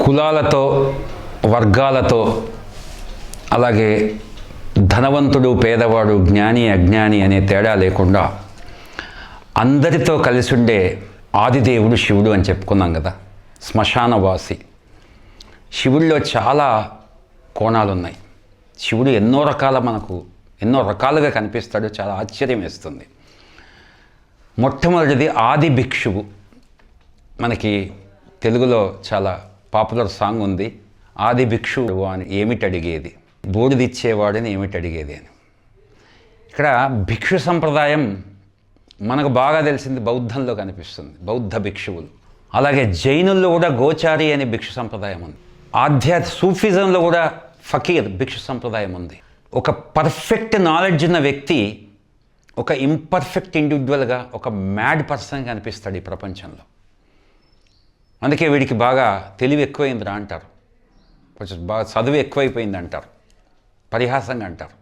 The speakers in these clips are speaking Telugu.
కులాలతో వర్గాలతో అలాగే ధనవంతుడు పేదవాడు జ్ఞాని అజ్ఞాని అనే తేడా లేకుండా అందరితో కలిసి ఉండే ఆదిదేవుడు శివుడు అని చెప్పుకున్నాం కదా. శ్మశానవాసి శివుడిలో చాలా కోణాలు ఉన్నాయి. శివుడు ఎన్నో రకాలుగా కనిపిస్తాడు. చాలా ఆశ్చర్యం వేస్తుంది. మొట్టమొదటిది ఆది భిక్షువు. మనకి తెలుగులో చాలా పాపులర్ సాంగ్ ఉంది, ఆది భిక్షువు అని ఏమిటి అడిగేది, బూడిదిచ్చేవాడని ఏమిటి అడిగేది అని. ఇక్కడ భిక్షు సంప్రదాయం మనకు బాగా తెలిసింది బౌద్ధంలో కనిపిస్తుంది, బౌద్ధ భిక్షువులు. అలాగే జైనుల్లో కూడా గోచారి అనే భిక్షు సంప్రదాయం ఉంది. సూఫిజంలో కూడా ఫకీర్ భిక్షు సంప్రదాయం ఉంది. ఒక పర్ఫెక్ట్ నాలెడ్జ్ ఉన్న వ్యక్తి ఒక ఇంపర్ఫెక్ట్ ఇండివిజువల్గా ఒక మ్యాడ్ పర్సన్గా కనిపిస్తాడు ఈ ప్రపంచంలో. అందుకే వీడికి బాగా తెలివి ఎక్కువైందిరా అంటారు, కొంచెం బాగా చదువు ఎక్కువైపోయింది అంటారు, పరిహాసంగా అంటారు.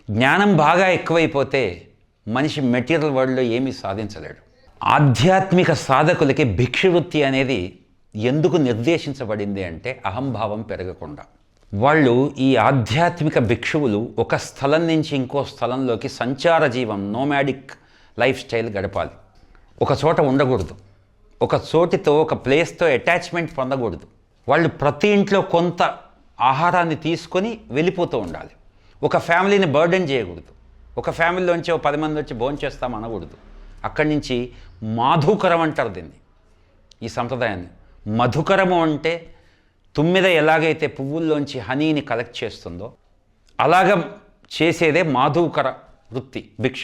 జ్ఞానం బాగా ఎక్కువైపోతే మనిషి మెటీరియల్ వరల్డ్లో ఏమీ సాధించలేడు. ఆధ్యాత్మిక సాధకులకి భిక్షువృత్తి అనేది ఎందుకు నిర్దేశించబడింది అంటే అహంభావం పెరగకుండా. వాళ్ళు ఈ ఆధ్యాత్మిక భిక్షువులు ఒక స్థలం నుంచి ఇంకో స్థలంలోకి సంచార జీవం, నోమాడిక్ లైఫ్ స్టైల్ గడపాలి. ఒక చోట ఉండకూడదు, ఒక చోటితో ఒక ప్లేస్తో అటాచ్మెంట్ పొందకూడదు. వాళ్ళు ప్రతి ఇంట్లో కొంత ఆహారాన్ని తీసుకొని వెళ్ళిపోతూ ఉండాలి. ఒక ఫ్యామిలీని బర్డెన్ చేయకూడదు. ఒక ఫ్యామిలీలోంచి 10 మంది వచ్చి భోజనం చేస్తాం అనకూడదు. అక్కడి నుంచి మాధుకరం అంటారు దీన్ని, ఈ సంప్రదాయాన్ని. మధుకరము అంటే తుమ్మిద ఎలాగైతే పువ్వుల్లోంచి హనీని కలెక్ట్ చేస్తుందో అలాగ చేసేదే మాధుకర వృత్తి, భిక్ష.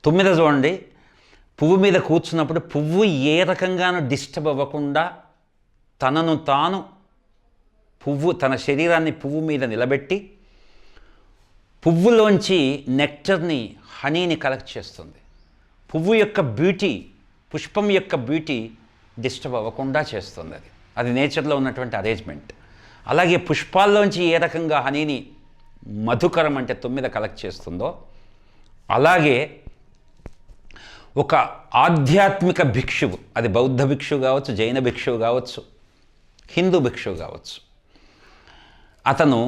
తుమ్మిద చూడండి, పువ్వు మీద కూర్చున్నప్పుడు పువ్వు ఏ రకంగానూ డిస్టర్బ్ అవ్వకుండా తన శరీరాన్ని పువ్వు మీద నిలబెట్టి పువ్వులోంచి నెక్టర్ని, హనీని కలెక్ట్ చేస్తుంది. పువ్వు యొక్క బ్యూటీ, పుష్పం యొక్క బ్యూటీ డిస్టర్బ్ అవ్వకుండా చేస్తుంది. అది నేచర్లో ఉన్నటువంటి అరేంజ్మెంట్. అలాగే పుష్పాల్లోంచి ఏ రకంగా హనీని, మధుకరం అంటే తొమ్మిద కలెక్ట్ చేస్తుందో అలాగే ఒక ఆధ్యాత్మిక భిక్షువు, అది బౌద్ధ భిక్షువు కావచ్చు, జైన భిక్షువు కావచ్చు, హిందూ భిక్షువు కావచ్చు, అతను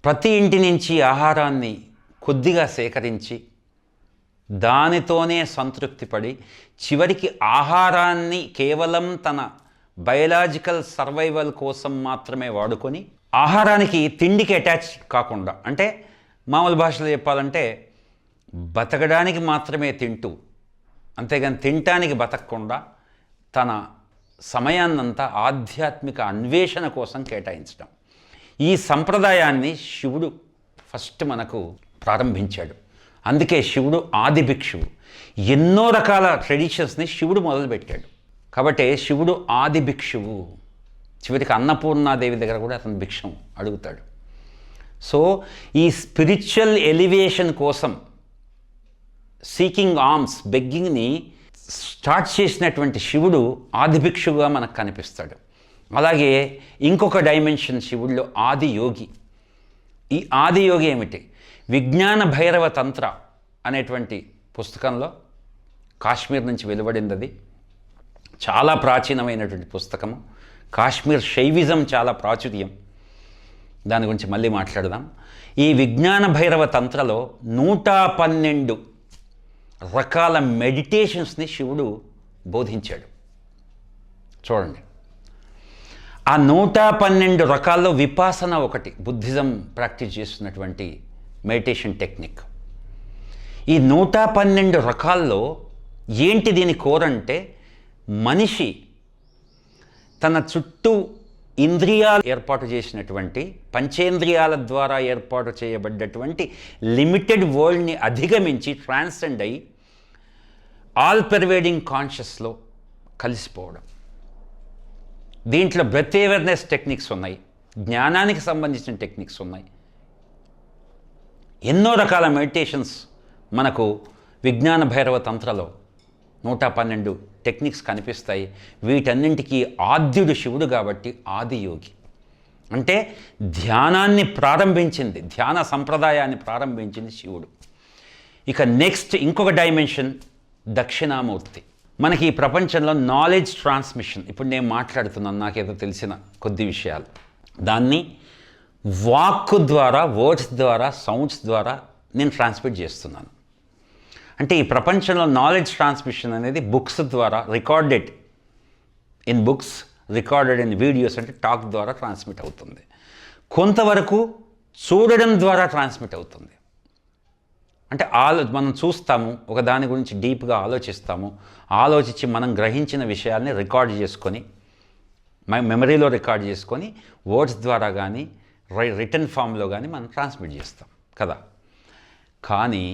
ప్రతి ఇంటి నుంచి ఆహారాన్ని కొద్దిగా సేకరించి దానితోనే సంతృప్తి పడి చివరికి ఆహారాన్ని కేవలం తన బయలాజికల్ సర్వైవల్ కోసం మాత్రమే వాడుకొని, ఆహారానికి తిండికి అటాచ్ కాకుండా, అంటే మామూలు భాషలో చెప్పాలంటే బతకడానికి మాత్రమే తింటూ, అంతేగాని తినటానికి బతకకుండా తన సమయాన్నంతా ఆధ్యాత్మిక అన్వేషణ కోసం కేటాయించడం. ఈ సంప్రదాయాన్ని శివుడు ఫస్ట్ మనకు ప్రారంభించాడు. అందుకే శివుడు ఆది భిక్షువు. ఎన్నో రకాల ట్రెడిషన్స్ని శివుడు మొదలుపెట్టాడు. కాబట్టి శివుడు ఆది భిక్షువు. చివరికి అన్నపూర్ణాదేవి దగ్గర కూడా అతను భిక్షం అడుగుతాడు. సో ఈ స్పిరిచువల్ ఎలివేషన్ కోసం సీకింగ్ ఆర్మ్స్, బెగ్గింగ్ని స్టార్ట్ చేసినటువంటి శివుడు ఆది భిక్షువుగా మనకు కనిపిస్తాడు. అలాగే ఇంకొక డైమెన్షన్ శివుడిలో ఆది యోగి. ఈ ఆది యోగి ఏమిటి? విజ్ఞాన భైరవ తంత్ర అనేటువంటి పుస్తకంలో కాశ్మీర్ నుంచి వెలువడింది. అది చాలా ప్రాచీనమైనటువంటి పుస్తకము. కాశ్మీర్ శైవిజం చాలా ప్రాచుర్యం, దాని గురించి మళ్ళీ మాట్లాడదాం. ఈ విజ్ఞాన భైరవ తంత్రలో 112 రకాల మెడిటేషన్స్ని శివుడు బోధించాడు. చూడండి, ఆ 112 రకాల్లో విపాసన ఒకటి, బుద్ధిజం ప్రాక్టీస్ చేస్తున్నటువంటి మెడిటేషన్ టెక్నిక్. ఈ 112 రకాల్లో ఏంటి దీని కోరంటే, మనిషి తన చుట్టూ ఇంద్రియాలు ఏర్పాటు చేసినటువంటి, పంచేంద్రియాల ద్వారా ఏర్పాటు చేయబడ్డటువంటి లిమిటెడ్ వరల్డ్ని అధిగమించి ట్రాన్సెండ్ అయ్యి ఆల్ పెర్వేడింగ్ కాన్షియస్లో కలిసిపోవడం. దీంట్లో బ్రెత్ అవేర్నెస్ టెక్నిక్స్ ఉన్నాయి, జ్ఞానానికి సంబంధించిన టెక్నిక్స్ ఉన్నాయి. ఎన్నో రకాల మెడిటేషన్స్ మనకు విజ్ఞాన భైరవ తంత్రలో 112 టెక్నిక్స్ కనిపిస్తాయి. వీటన్నింటికీ ఆద్యుడు శివుడు కాబట్టి ఆది యోగి. అంటే ధ్యానాన్ని ప్రారంభించింది, ధ్యాన సంప్రదాయాన్ని ప్రారంభించింది శివుడు. ఇక నెక్స్ట్ ఇంకొక డైమెన్షన్ దక్షిణామూర్తి. మనకి ఈ ప్రపంచంలో నాలెడ్జ్ ట్రాన్స్మిషన్, ఇప్పుడు నేను మాట్లాడుతున్నాను నాకేదో తెలిసిన కొద్ది విషయాలు, దాన్ని వాక్కు ద్వారా, వర్డ్స్ ద్వారా, సౌండ్స్ ద్వారా నేను ట్రాన్స్మిట్ చేస్తున్నాను. అంటే ఈ ప్రపంచంలో నాలెడ్జ్ ట్రాన్స్మిషన్ అనేది బుక్స్ ద్వారా, recorded in books, recorded in videos, అంటే టాక్ ద్వారా ట్రాన్స్మిట్ అవుతుంది. కొంతవరకు చూడడం ద్వారా ట్రాన్స్మిట్ అవుతుంది. అంటే మనం చూస్తాము, ఒక దాని గురించి డీప్గా ఆలోచిస్తాము, ఆలోచించి మనం గ్రహించిన విషయాల్ని రికార్డ్ చేసుకొని, మెమరీలో రికార్డ్ చేసుకొని వర్డ్స్ ద్వారా కానీ రిటర్న్ ఫామ్లో కానీ మనం ట్రాన్స్మిట్ చేస్తాం కదా. కానీ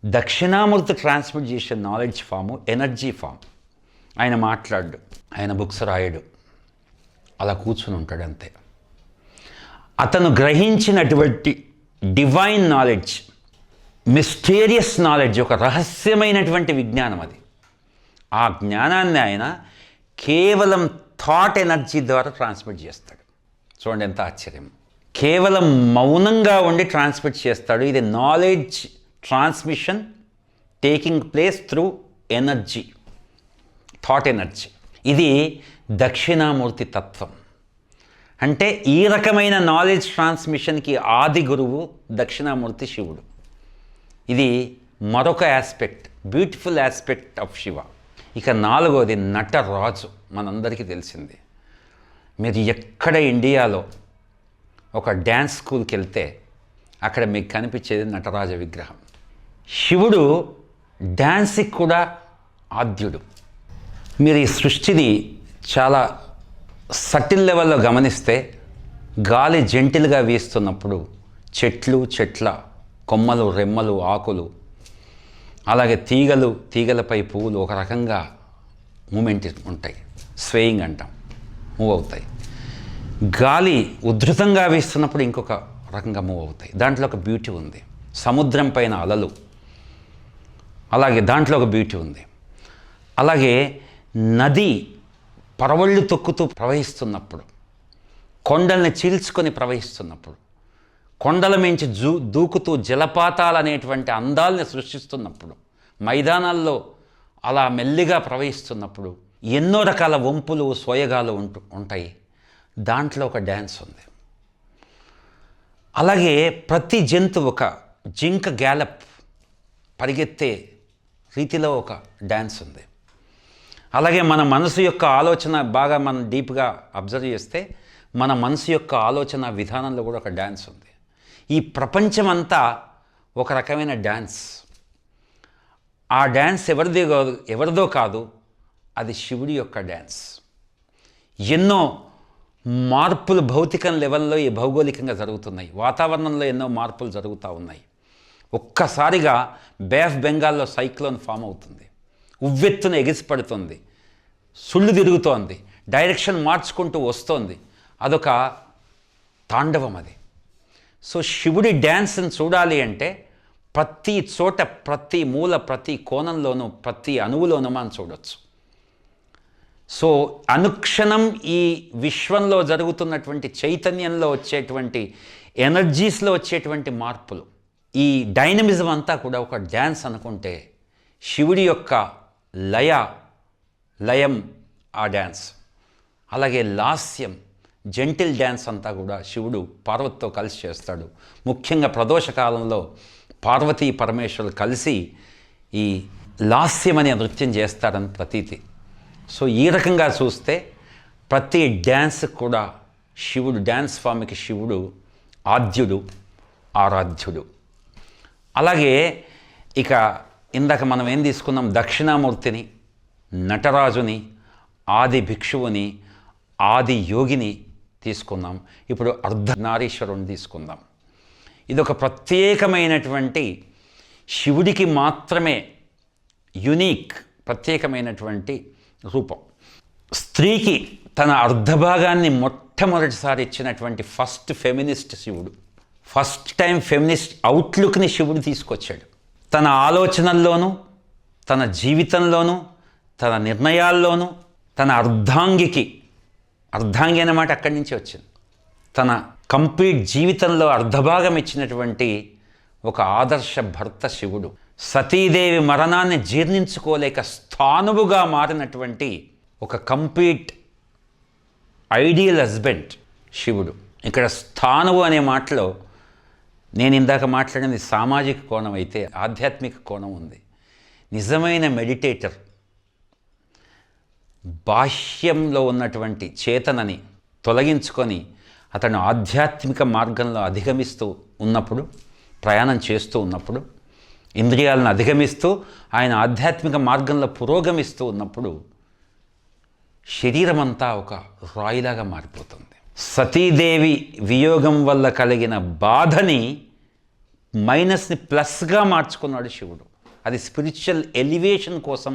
దక్షిణామూర్తి ట్రాన్స్మిట్ చేసే నాలెడ్జ్ ఫాము ఎనర్జీ ఫామ్. ఆయన మాట్లాడు, ఆయన బుక్స్ రాయడు, అలా కూర్చుని ఉంటాడు అంతే. అతను గ్రహించినటువంటి డివైన్ నాలెడ్జ్, మిస్టీరియస్ నాలెడ్జ్, ఒక రహస్యమైనటువంటి విజ్ఞానం అది. ఆ జ్ఞానాన్ని ఆయన కేవలం థాట్ ఎనర్జీ ద్వారా ట్రాన్స్మిట్ చేస్తాడు. చూడండి ఎంత ఆశ్చర్యం. కేవలం మౌనంగా ఉండి ట్రాన్స్మిట్ చేస్తాడు. ఇది knowledge transmission taking place through energy, thought energy. ఇది దక్షిణామూర్తి తత్వం. అంటే ఈ రకమైన నాలెడ్జ్ ట్రాన్స్మిషన్కి ఆది గురువు దక్షిణామూర్తి శివుడు. ఇది మరొక aspect, beautiful aspect of Shiva. ఇక నాలుగోది నటరాజు. మనందరికీ తెలిసింది. మీరు ఎక్కడ ఇండియాలో ఒక డ్యాన్స్ స్కూల్కి వెళ్తే అక్కడ మీకు కనిపించేది నటరాజ విగ్రహం. శివుడు డ్యాన్స్కి కూడా ఆద్యుడు. మీరు ఈ సృష్టిని చాలా సటిల్ లెవెల్లో గమనిస్తే, గాలి జెంటిల్గా వీస్తున్నప్పుడు చెట్ల కొమ్మలు, రెమ్మలు, ఆకులు, అలాగే తీగలపై పువ్వులు ఒక రకంగా మూమెంట్ ఉంటాయి, స్వేయింగ్ అంటాం, మూవ్ అవుతాయి. గాలి ఉధృతంగా వీస్తున్నప్పుడు ఇంకొక రకంగా మూవ్ అవుతాయి. దాంట్లో ఒక బ్యూటీ ఉంది. సముద్రం పైన అలలు, అలాగే దాంట్లో ఒక బ్యూటీ ఉంది. అలాగే నది పరవళ్ళు తొక్కుతూ ప్రవహిస్తున్నప్పుడు, కొండల్ని చీల్చుకొని ప్రవహిస్తున్నప్పుడు, కొండల మించి దూకుతూ జలపాతాలు అనేటువంటి అందాలని సృష్టిస్తున్నప్పుడు, మైదానాల్లో అలా మెల్లిగా ప్రవహిస్తున్నప్పుడు ఎన్నో రకాల వంపులు, సోయగాలు ఉంటాయి. దాంట్లో ఒక డ్యాన్స్ ఉంది. అలాగే ప్రతి జంతువు, ఒక జింక గ్యాలప్ పరిగెత్తే రీతిలో ఒక డ్యాన్స్ ఉంది. అలాగే మన మనసు యొక్క ఆలోచన బాగా మనం డీప్గా అబ్జర్వ్ చేస్తే మన మనసు యొక్క ఆలోచన విధానంలో కూడా ఒక డ్యాన్స్ ఉంది. ఈ ప్రపంచమంతా ఒక రకమైన డ్యాన్స్. ఆ డ్యాన్స్ ఎవరిదో కాదు, అది శివుడి యొక్క డ్యాన్స్. ఎన్నో మార్పులు భౌతిక లెవెల్లో ఈ భౌగోళికంగా జరుగుతున్నాయి. వాతావరణంలో ఎన్నో మార్పులు జరుగుతూ ఉన్నాయి. ఒక్కసారిగా బే ఆఫ్ బెంగాల్లో సైక్లోన్ ఫామ్ అవుతుంది, ఉవ్వెత్తున ఎగిసిపడుతుంది, సుళ్ళు తిరుగుతోంది, డైరెక్షన్ మార్చుకుంటూ వస్తోంది. అదొక తాండవం అది. సో శివుడి డ్యాన్స్ని చూడాలి అంటే ప్రతి చోట, ప్రతి మూల, ప్రతి కోణంలోనూ, ప్రతి అణువులోనూ మనం చూడవచ్చు. సో అనుక్షణం ఈ విశ్వంలో జరుగుతున్నటువంటి చైతన్యంలో వచ్చేటువంటి ఎనర్జీస్లో వచ్చేటువంటి మార్పులు, ఈ డైనమిజం అంతా కూడా ఒక డ్యాన్స్ అనుకుంటే, శివుడి యొక్క లయం ఆ డ్యాన్స్. అలాగే లాస్యం, జెంటిల్ డ్యాన్స్ అంతా కూడా శివుడు పార్వతితో కలిసి చేస్తాడు. ముఖ్యంగా ప్రదోషకాలంలో పార్వతీ పరమేశ్వరులు కలిసి ఈ లాస్యం అనే నృత్యం చేస్తారని ప్రతీతి. సో ఈ రకంగా చూస్తే ప్రతి డ్యాన్స్ కూడా శివుడు, డ్యాన్స్ ఫామ్కి శివుడు ఆద్యుడు, ఆరాధ్యుడు. అలాగే ఇక ఇందాక మనం ఏం తీసుకున్నాం, దక్షిణామూర్తిని, నటరాజుని, ఆది భిక్షువుని, ఆది యోగిని తీసుకుందాం. ఇప్పుడు అర్ధనారీశ్వరుని తీసుకుందాం. ఇదొక ప్రత్యేకమైనటువంటి శివుడికి మాత్రమే యునీక్, ప్రత్యేకమైనటువంటి రూపం. స్త్రీకి తన అర్ధభాగాన్ని మొట్టమొదటిసారి ఇచ్చినటువంటి ఫస్ట్ ఫెమినిస్ట్ శివుడు. ఫస్ట్ టైం ఫెమినిస్ట్ అవుట్లుక్ని శివుడు తీసుకొచ్చాడు. తన ఆలోచనల్లోనూ, తన జీవితంలోనూ, తన నిర్ణయాల్లోనూ, తన అర్ధాంగి అన్నమాట అక్కడి నుంచి వచ్చింది. తన కంప్లీట్ జీవితంలో అర్ధభాగం ఇచ్చినటువంటి ఒక ఆదర్శ భర్త శివుడు. సతీదేవి మరణాన్ని జీర్ణించుకోలేక స్థానువుగా మారినటువంటి ఒక కంప్లీట్ ఐడియల్ హస్బెండ్ శివుడు. ఇక్కడ స్థానువు అనే మాటలో నేను ఇందాక మాట్లాడింది సామాజిక కోణం అయితే ఆధ్యాత్మిక కోణం ఉంది. నిజమైన మెడిటేటర్ బాహ్యంలో ఉన్నటువంటి చేతనని తొలగించుకొని అతను ఆధ్యాత్మిక మార్గంలో అధిగమిస్తూ ఉన్నప్పుడు, ప్రయాణం చేస్తూ ఉన్నప్పుడు, ఇంద్రియాలను అధిగమిస్తూ ఆయన ఆధ్యాత్మిక మార్గంలో పురోగమిస్తూ ఉన్నప్పుడు శరీరం అంతా ఒక రాయిలాగా మారిపోతుంది. సతీదేవి వియోగం వల్ల కలిగిన బాధని మైనస్ని ప్లస్గా మార్చుకున్నాడు శివుడు. అది స్పిరిచువల్ ఎలివేషన్ కోసం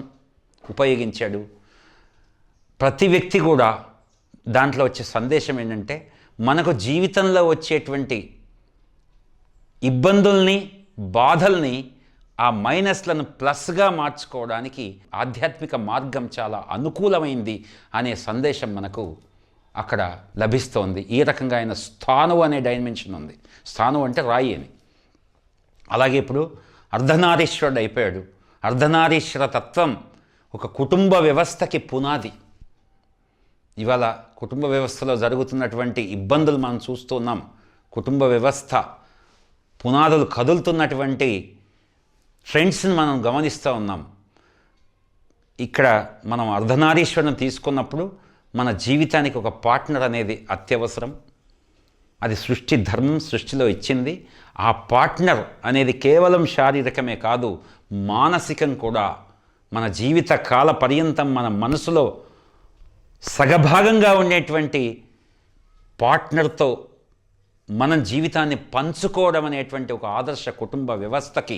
ఉపయోగించాడు. ప్రతి వ్యక్తి కూడా దాంట్లో వచ్చే సందేశం ఏంటంటే, మనకు జీవితంలో వచ్చేటువంటి ఇబ్బందుల్ని, బాధల్ని, ఆ మైనస్లను ప్లస్గా మార్చుకోవడానికి ఆధ్యాత్మిక మార్గం చాలా అనుకూలమైంది అనే సందేశం మనకు అక్కడ లభిస్తోంది. ఈ రకంగా ఆయన స్థాను అనే డైమెన్షన్ ఉంది. స్థాను అంటే రాయి అని. అలాగే ఇప్పుడు అర్ధనారీశ్వరుడు అయిపోయాడు. అర్ధనారీశ్వర తత్వం ఒక కుటుంబ వ్యవస్థకి పునాది. ఇవాళ కుటుంబ వ్యవస్థలో జరుగుతున్నటువంటి ఇబ్బందులు మనం చూస్తున్నాం. కుటుంబ వ్యవస్థ పునాదులు కదులుతున్నటువంటి ట్రెండ్స్ని మనం గమనిస్తూ ఉన్నాం. ఇక్కడ మనం అర్ధనారీశ్వరుని తీసుకున్నప్పుడు మన జీవితానికి ఒక పార్ట్నర్ అనేది అత్యవసరం. అది సృష్టి ధర్మం, సృష్టిలో ఇచ్చింది. ఆ పార్ట్నర్ అనేది కేవలం శారీరకమే కాదు, మానసికం కూడా. మన జీవిత కాల పర్యంతం మన మనసులో సగభాగంగా ఉండేటువంటి పార్ట్నర్తో మనం జీవితాన్ని పంచుకోవడం అనేటువంటి ఒక ఆదర్శ కుటుంబ వ్యవస్థకి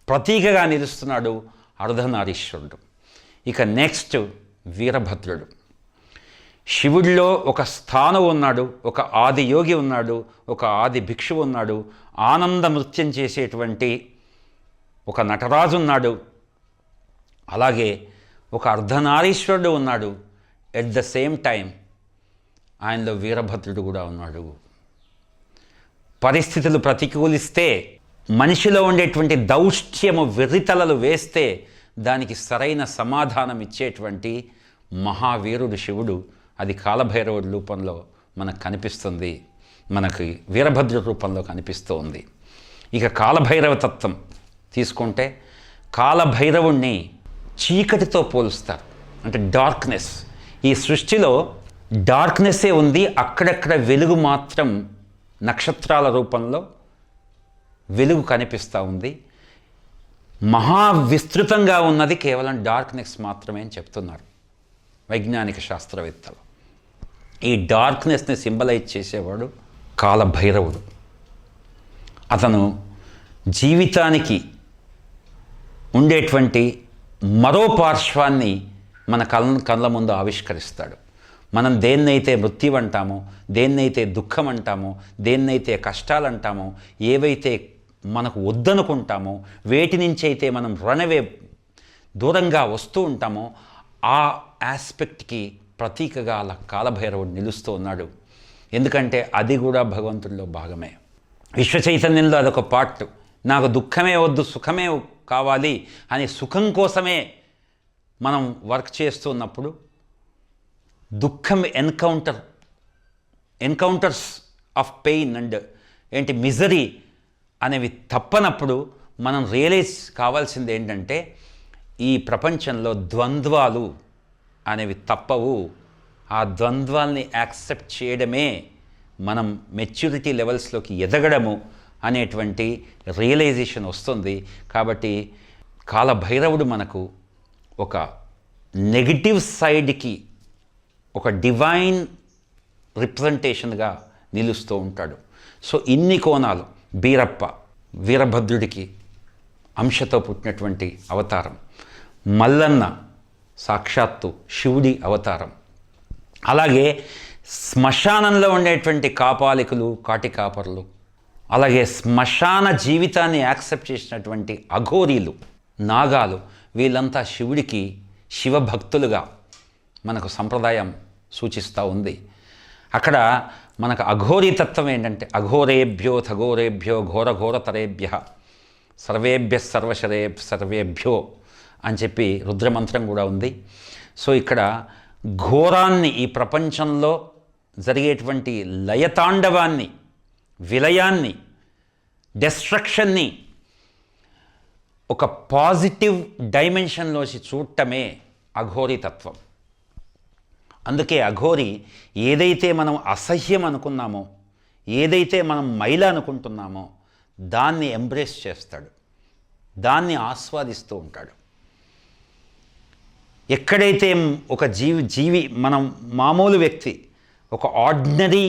ప్రతీకగా నిలుస్తున్నాడు అర్ధనారీశ్వరుడు. ఇక నెక్స్ట్ వీరభద్రుడు. శివుడిలో ఒక స్థానం ఉన్నాడు, ఒక ఆది యోగి ఉన్నాడు, ఒక ఆది భిక్షువు ఉన్నాడు, ఆనంద నృత్యం చేసేటువంటి ఒక నటరాజు ఉన్నాడు, అలాగే ఒక అర్ధనారీశ్వరుడు ఉన్నాడు. ఎట్ ద సేమ్ టైం ఆయనలో వీరభద్రుడు కూడా ఉన్నాడు. పరిస్థితులు ప్రతికూలిస్తే, మనిషిలో ఉండేటువంటి దౌష్ట్యము వెర్రితలలు వేస్తే దానికి సరైన సమాధానం ఇచ్చేటువంటి మహావీరుడు శివుడు. అది కాలభైరవుడి రూపంలో మనకు కనిపిస్తుంది, మనకి వీరభద్ర రూపంలో కనిపిస్తూ ఉంది. ఇక కాలభైరవ తత్వం తీసుకుంటే కాలభైరవుణ్ణి చీకటితో పోలుస్తారు. అంటే డార్క్నెస్. ఈ సృష్టిలో డార్క్నెస్సే ఉంది, అక్కడక్కడ వెలుగు మాత్రం నక్షత్రాల రూపంలో వెలుగు కనిపిస్తూ ఉంది. మహావిస్తృతంగా ఉన్నది కేవలం డార్క్నెస్ మాత్రమే అని చెప్తున్నారు వైజ్ఞానిక శాస్త్రవేత్తలు. ఈ డార్క్నెస్ని సింబలైజ్ చేసేవాడు కాలభైరవుడు. అతను జీవితానికి ఉండేటువంటి మరో పార్శ్వాన్ని మన కళ్ళ ముందు ఆవిష్కరిస్తాడు. మనం దేన్నైతే మృత్యు అంటామో, దేన్నైతే దుఃఖం అంటామో, దేన్నైతే కష్టాలు అంటామో, ఏవైతే మనకు వద్దనుకుంటామో, వేటి నుంచి అయితే మనం రనవే దూరంగా వస్తూ ఉంటామో, ఆ ఆస్పెక్ట్కి ప్రతీకగా అలా కాలభైరవుడు నిలుస్తూ ఉన్నాడు. ఎందుకంటే అది కూడా భగవంతుడిలో భాగమే. విశ్వ చైతన్యంలో అదొక పార్ట్. నాకు దుఃఖమే వద్దు, సుఖమే కావాలి అని సుఖం కోసమే మనం వర్క్ చేస్తున్నప్పుడు దుఃఖం encounters of pain and misery అనేవి తప్పనప్పుడు మనం రియలైజ్ కావాల్సింది ఏంటంటే, ఈ ప్రపంచంలో ద్వంద్వాలు అనేవి తప్పవు. ఆ ద్వంద్వాల్ని యాక్సెప్ట్ చేయడమే మనం మెచ్యూరిటీ లెవెల్స్లోకి ఎదగడము అనేటువంటి రియలైజేషన్ వస్తుంది. కాబట్టి కాలభైరవుడు మనకు ఒక నెగిటివ్ సైడ్కి ఒక డివైన్ రిప్రజెంటేషన్గా నిలుస్తూ ఉంటాడు. సో ఇన్ని కోణాలు. బీరప్ప వీరభద్రుడికి అంశతో పుట్టినటువంటి అవతారం. మల్లన్న సాక్షాత్తు శివుడి అవతారం. అలాగే శ్మశానంలో ఉండేటువంటి కాపాలికులు, కాటికాపరులు, అలాగే శ్మశాన జీవితాన్ని యాక్సెప్ట్ చేసినటువంటి అఘోరీలు, నాగాలు, వీళ్ళంతా శివుడికి శివభక్తులుగా మనకు సంప్రదాయం సూచిస్తూ ఉంది. అక్కడ మనకు అఘోరీ తత్వం ఏంటంటే, అఘోరేభ్యో థఘోరేభ్యో ఘోరఘోరతరేభ్య సర్వేభ్య సర్వేభ్యో అని చెప్పి రుద్రమంత్రం కూడా ఉంది. సో ఇక్కడ ఘోరాన్ని, ఈ ప్రపంచంలో జరిగేటువంటి లయతాండవాన్ని, విలయాన్ని, డెస్ట్రక్షన్ని ఒక పాజిటివ్ డైమెన్షన్లోకి చూడటమే అఘోరి తత్వం. అందుకే అఘోరి ఏదైతే మనం అసహ్యం అనుకున్నామో, ఏదైతే మనం మైల అనుకుంటున్నామో దాన్ని ఎంబ్రేస్ చేస్తాడు, దాన్ని ఆస్వాదిస్తూ ఉంటాడు. ఎక్కడైతే ఒక జీవి మనం మామూలు వ్యక్తి, ఒక ordinary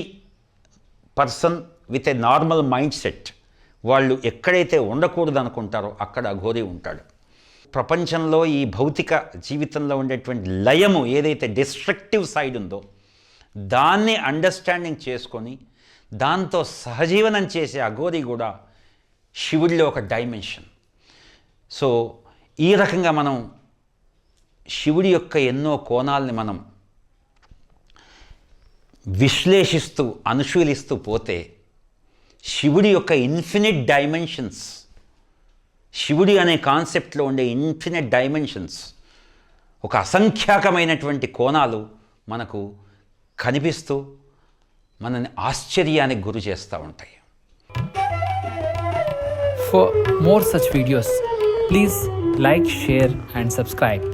person with a normal mind set, వాళ్ళు ఎక్కడైతే ఉండకూడదు అనుకుంటారో అక్కడ అఘోరి ఉంటాడు. ప్రపంచంలో ఈ భౌతిక జీవితంలో ఉండేటువంటి లయము ఏదైతే డిస్ట్రక్టివ్ సైడ్ ఉందో దాన్ని అండర్స్టాండింగ్ చేసుకొని దాంతో సహజీవనం చేసే అఘోరి కూడా శివుడిలో ఒక డైమెన్షన్. సో ఈ రకంగా మనం శివుడి యొక్క ఎన్నో కోణాలని మనం విశ్లేషిస్తూ అనుశీలిస్తూ పోతే శివుడి యొక్క ఇన్ఫినిట్ డైమెన్షన్స్, శివుడి అనే కాన్సెప్ట్లో ఉండే ఇన్ఫినిట్ డైమెన్షన్స్, ఒక అసంఖ్యాకమైనటువంటి కోణాలు మనకు కనిపిస్తూ మనని ఆశ్చర్యానికి గురి చేస్తూ ఉంటాయి. For more such videos, please like, share and subscribe.